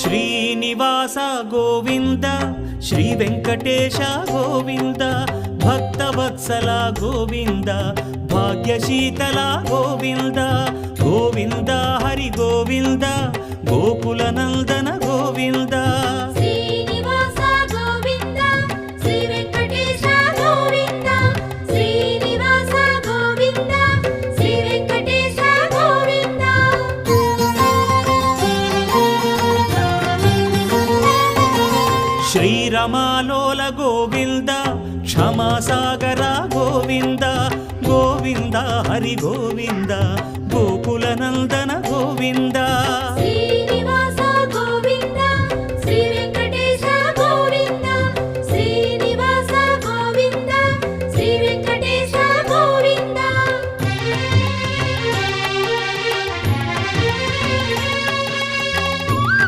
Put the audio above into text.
Srinivasa Govinda Shri Venkatesha Govinda Bhaktavatsala Govinda భాగ్యశీతల Govinda Govinda Hari Govinda Gokula Nandana Govinda Srinivasa Govinda Shri Venkatesha Govinda Srinivasa Govinda Shri Venkatesha Govinda శ్రీరమాలోల Govinda క్షమాసాగర Govinda Govinda Hari Govinda Gokula Nandana Govinda